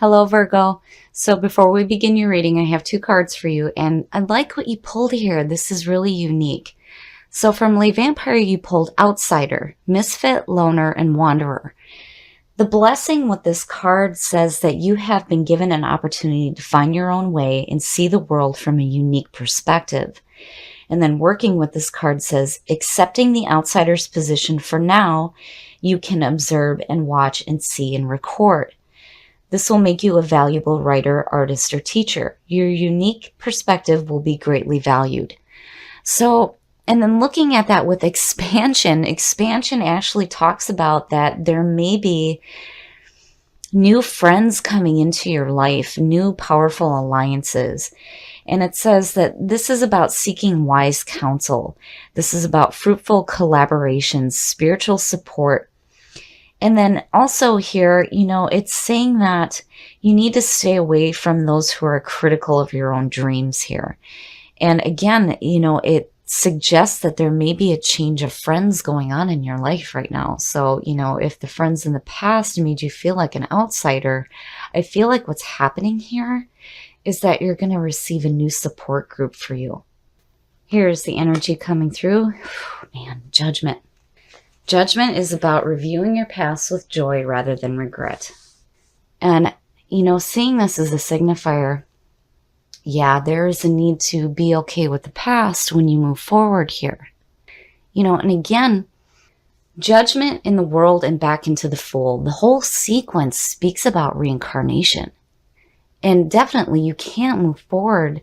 Hello, Virgo. So before we begin your reading, I have two cards for you, and I like what you pulled here. This is really unique. So from Lay Vampire, you pulled Outsider, Misfit, Loner, and Wanderer. The blessing with this card says that you have been given an opportunity to find your own way and see the world from a unique perspective. And then working with this card says, accepting the outsider's position for now, you can observe and watch and see and record. This will make you a valuable writer, artist, or teacher. Your unique perspective will be greatly valued. So, and then looking at that with expansion actually talks about that there may be new friends coming into your life, new powerful alliances. And it says that this is about seeking wise counsel. This is about fruitful collaborations, spiritual support. And then also here, it's saying that you need to stay away from those who are critical of your own dreams here. And again, it suggests that there may be a change of friends going on in your life right now. So, if the friends in the past made you feel like an outsider, I feel like what's happening here is that you're going to receive a new support group for you. Here's the energy coming through. Man, Judgment. Judgment is about reviewing your past with joy rather than regret. And, seeing this as a signifier, yeah, there is a need to be okay with the past when you move forward here. And again, Judgment in the world and back into the fold. The whole sequence speaks about reincarnation. And definitely you can't move forward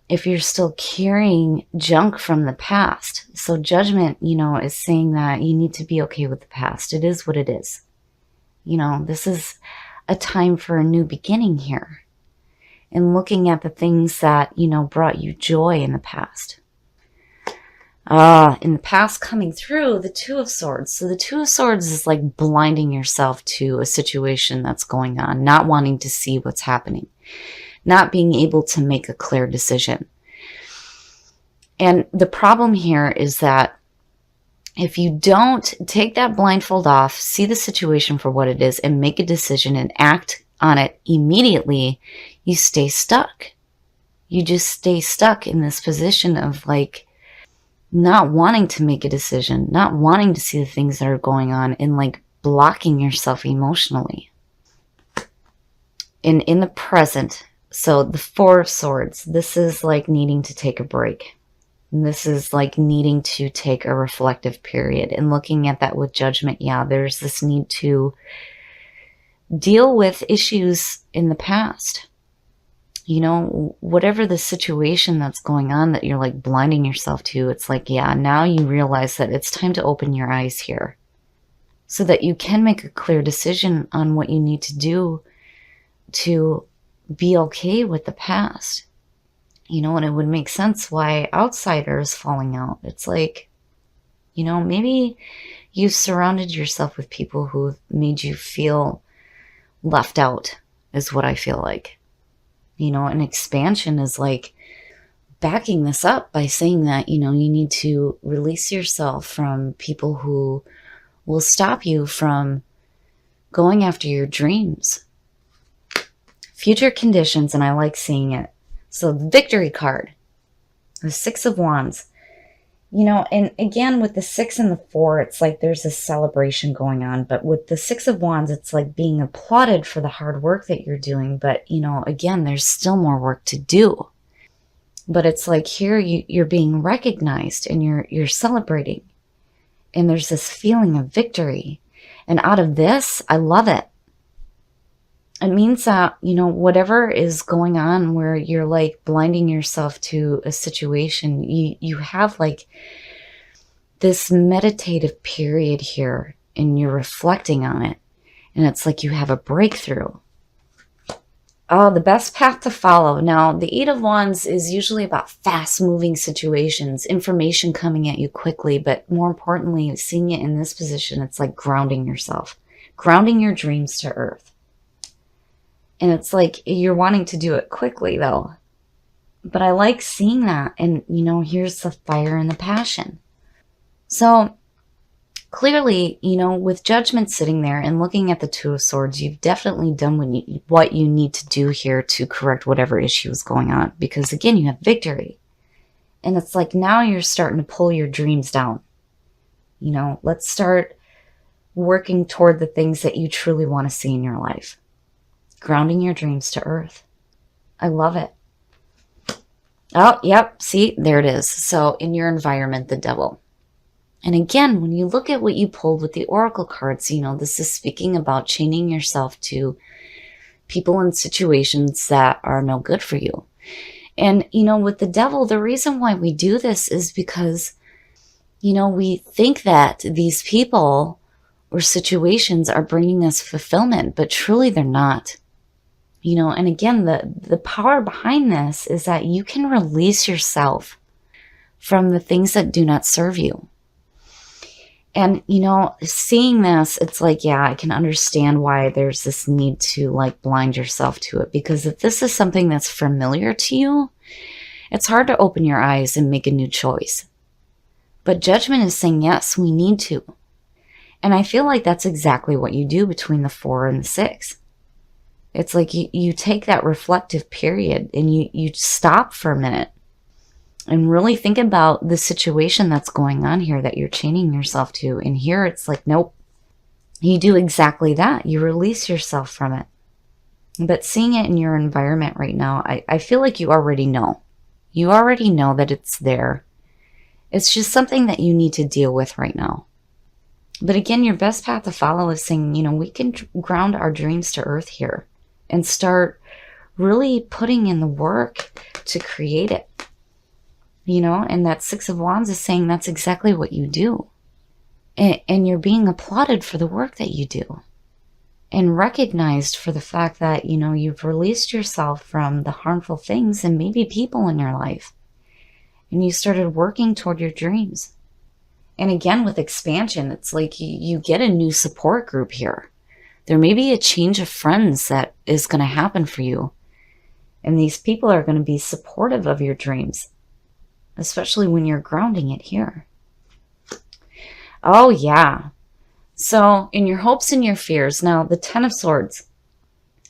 if you're still carrying junk from the past. So Judgment, is saying that you need to be okay with the past. It is what it is. This is a time for a new beginning here. And looking at the things that, brought you joy in the past. In the past coming through, the Two of Swords. So the Two of Swords is like blinding yourself to a situation that's going on, not wanting to see what's happening, not being able to make a clear decision. And the problem here is that if you don't take that blindfold off, see the situation for what it is, and make a decision and act on it immediately, you stay stuck. You just stay stuck in this position of like not wanting to make a decision, not wanting to see the things that are going on, and like blocking yourself emotionally. And in the present, so the Four of Swords, this is like needing to take a break. And this is like needing to take a reflective period. And looking at that with Judgment, yeah, there's this need to deal with issues in the past. Whatever the situation that's going on that you're like blinding yourself to, it's like, yeah, now you realize that it's time to open your eyes here so that you can make a clear decision on what you need to do to be okay with the past. And it would make sense why Outsider is falling out. It's like, maybe you've surrounded yourself with people who made you feel left out, is what I feel like. An expansion is like backing this up by saying that, you need to release yourself from people who will stop you from going after your dreams. Future conditions, and I like seeing it. So the Victory card, the Six of Wands, and again with the 6 and the 4, it's like there's a celebration going on. But with the Six of Wands, it's like being applauded for the hard work that you're doing. But, again, there's still more work to do. But it's like here you're being recognized and you're celebrating. And there's this feeling of victory. And out of this, I love it. It means that, whatever is going on where you're like blinding yourself to a situation, you have like this meditative period here and you're reflecting on it. And it's like you have a breakthrough. Oh, the best path to follow. Now, the Eight of Wands is usually about fast-moving situations, information coming at you quickly, but more importantly, seeing it in this position, it's like grounding yourself, grounding your dreams to earth. And it's like you're wanting to do it quickly, though. But I like seeing that. And, here's the fire and the passion. So Clearly, with Judgment sitting there and looking at the Two of Swords, you've definitely done what you need to do here to correct whatever issue is going on. Because again, you have victory. And it's like now you're starting to pull your dreams down. Let's start working toward the things that you truly want to see in your life. Grounding your dreams to earth. I love it. Oh, yep. See, there it is. So in your environment, the Devil. And again, when you look at what you pulled with the Oracle cards, this is speaking about chaining yourself to people and situations that are no good for you. And, with the Devil, the reason why we do this is because, we think that these people or situations are bringing us fulfillment, but truly they're not. And again, the power behind this is that you can release yourself from the things that do not serve you. And, seeing this, it's like, yeah, I can understand why there's this need to blind yourself to it. Because if this is something that's familiar to you, it's hard to open your eyes and make a new choice. But Judgment is saying, yes, we need to. And I feel like that's exactly what you do between the 4 and the 6. It's like you take that reflective period and you stop for a minute and really think about the situation that's going on here that you're chaining yourself to. And here it's like, nope, you do exactly that. You release yourself from it. But seeing it in your environment right now, I feel like you already know. You already know that it's there. It's just something that you need to deal with right now. But again, your best path to follow is saying, we can ground our dreams to earth here and start really putting in the work to create it. And that 6 of Wands is saying that's exactly what you do. And you're being applauded for the work that you do. And recognized for the fact that, you've released yourself from the harmful things and maybe people in your life. And you started working toward your dreams. And again, with expansion, it's like you get a new support group here. There may be a change of friends that is going to happen for you. And these people are going to be supportive of your dreams. Especially when you're grounding it here. Oh, yeah. So, in your hopes and your fears, now the 10 of Swords,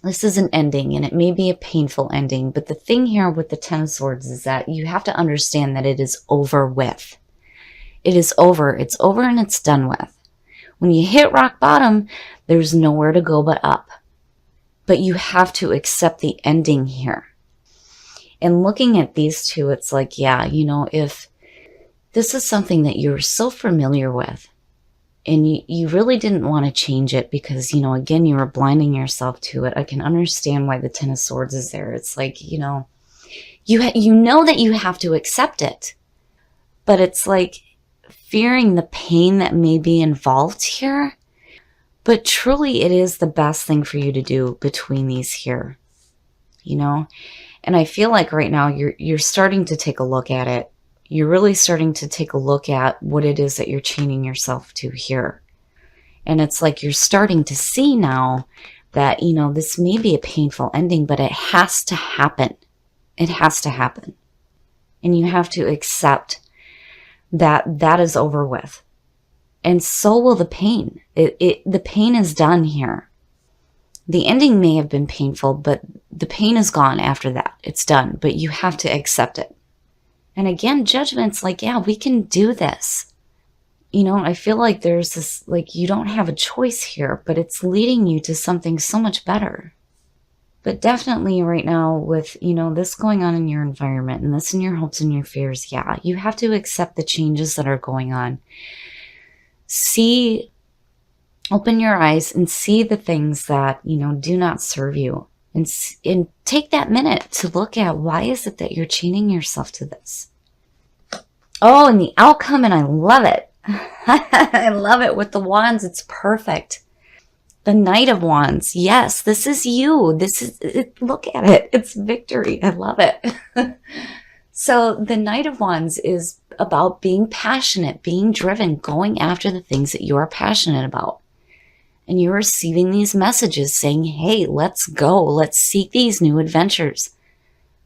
this is an ending, and it may be a painful ending, but the thing here with the 10 of Swords is that you have to understand that it is over with. It is over. It's over and it's done with. When you hit rock bottom, there's nowhere to go but up. But you have to accept the ending here. And looking at these two, it's like, yeah, if this is something that you're so familiar with and you really didn't want to change it because, again, you were blinding yourself to it. I can understand why the 10 of Swords is there. It's like, you know that you have to accept it. But it's like fearing the pain that may be involved here. But truly, it is the best thing for you to do between these here. And I feel like right now you're starting to take a look at it. You're really starting to take a look at what it is that you're chaining yourself to here. And it's like you're starting to see now that, this may be a painful ending, but it has to happen. It has to happen. And you have to accept that that is over with. And so will the pain. The pain is done here. The ending may have been painful, but the pain is gone after that. It's done, but you have to accept it. And again, Judgment's like, yeah, we can do this. I feel like there's this, you don't have a choice here, but it's leading you to something so much better. But definitely right now with, this going on in your environment and this in your hopes and your fears, yeah, you have to accept the changes that are going on. Open your eyes and see the things that, do not serve you. And take that minute to look at why is it that you're chaining yourself to this. Oh, and the outcome, and I love it. I love it with the Wands. It's perfect. The Knight of Wands. Yes, this is you. Look at it. It's victory. I love it. So the Knight of Wands is about being passionate, being driven, going after the things that you are passionate about. And you're receiving these messages saying, hey, let's go. Let's seek these new adventures.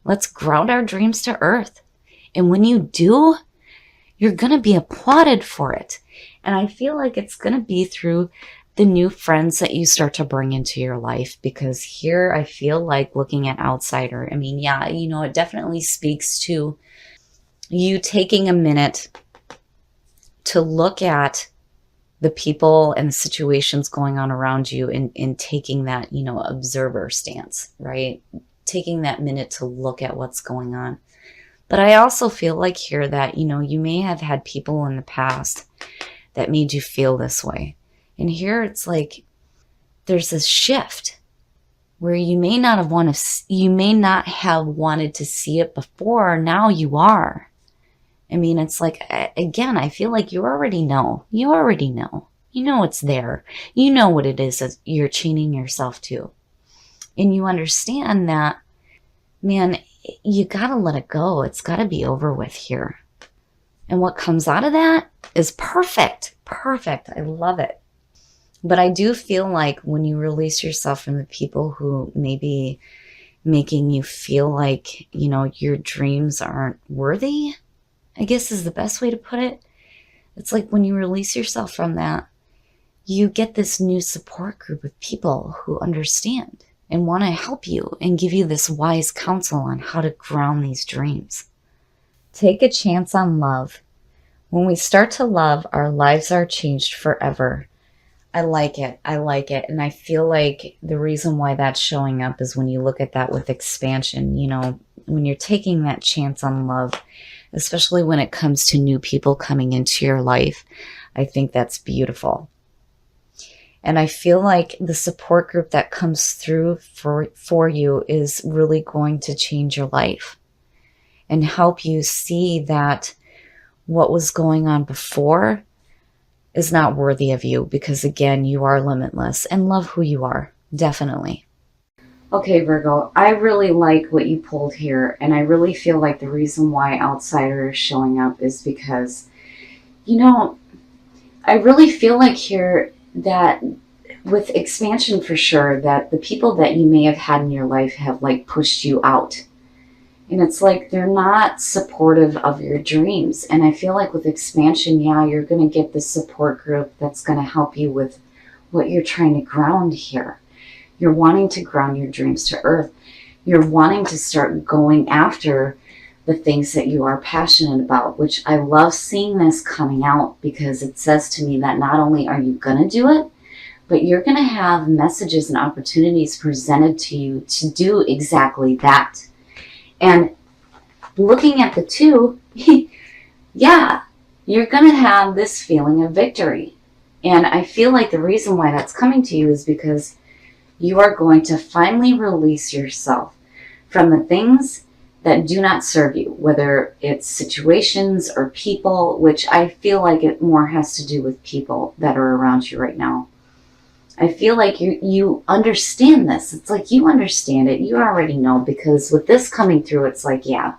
Let's ground our dreams to earth. And when you do, you're going to be applauded for it. And I feel like it's going to be through the new friends that you start to bring into your life, because here I feel like looking at outsider, I mean, yeah, it definitely speaks to you taking a minute to look at the people and the situations going on around you, and taking that, observer stance, right? Taking that minute to look at what's going on. But I also feel like here that, you may have had people in the past that made you feel this way. And here it's like there's this shift where you may not have wanted to see it before. Now you are. I mean, it's like, again, I feel like you already know. You already know. You know it's there. You know what it is that you're chaining yourself to. And you understand that, man, you gotta let it go. It's gotta be over with here. And what comes out of that is perfect. Perfect. I love it. But I do feel like when you release yourself from the people who may be making you feel like, your dreams aren't worthy, I guess is the best way to put it. It's like when you release yourself from that, you get this new support group of people who understand and want to help you and give you this wise counsel on how to ground these dreams. Take a chance on love. When we start to love, our lives are changed forever. I like it. I like it. And I feel like the reason why that's showing up is when you look at that with expansion, when you're taking that chance on love, especially when it comes to new people coming into your life, I think that's beautiful. And I feel like the support group that comes through for you is really going to change your life and help you see that what was going on before is not worthy of you, because again, you are limitless and love who you are. Definitely. Okay, Virgo, I really like what you pulled here, and I really feel like the reason why outsider is showing up is because, I really feel like here that with expansion for sure, that the people that you may have had in your life have like pushed you out. And it's like they're not supportive of your dreams. And I feel like with expansion, yeah, you're going to get this support group that's going to help you with what you're trying to ground here. You're wanting to ground your dreams to earth. You're wanting to start going after the things that you are passionate about, which I love seeing this coming out, because it says to me that not only are you going to do it, but you're going to have messages and opportunities presented to you to do exactly that. And looking at the two, yeah, you're going to have this feeling of victory. And I feel like the reason why that's coming to you is because you are going to finally release yourself from the things that do not serve you, whether it's situations or people, which I feel like it more has to do with people that are around you right now. I feel like you understand this. It's like you understand it. You already know, because with this coming through, it's like, yeah,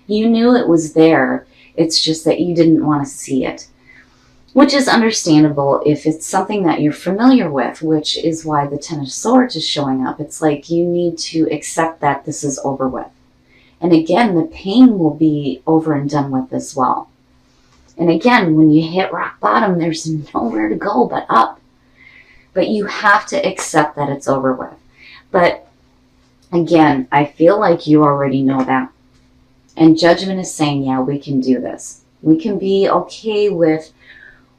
you knew it was there. It's just that you didn't want to see it, which is understandable if it's something that you're familiar with, which is why the Ten of Swords is showing up. It's like you need to accept that this is over with. And again, the pain will be over and done with as well. And again, when you hit rock bottom, there's nowhere to go but up. But you have to accept that it's over with. But again, I feel like you already know that. And judgment is saying, yeah, we can do this. We can be okay with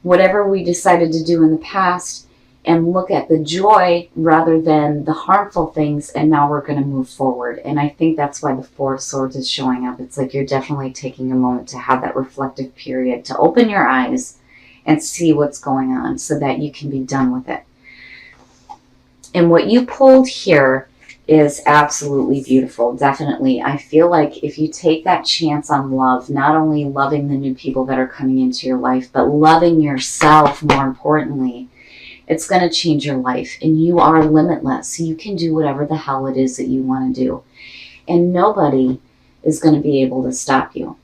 whatever we decided to do in the past and look at the joy rather than the harmful things. And now we're going to move forward. And I think that's why the Four of Swords is showing up. It's like you're definitely taking a moment to have that reflective period, to open your eyes and see what's going on so that you can be done with it. And what you pulled here is absolutely beautiful. Definitely. I feel like if you take that chance on love, not only loving the new people that are coming into your life, but loving yourself more importantly, it's going to change your life. And you are limitless. You can do whatever the hell it is that you want to do. And nobody is going to be able to stop you.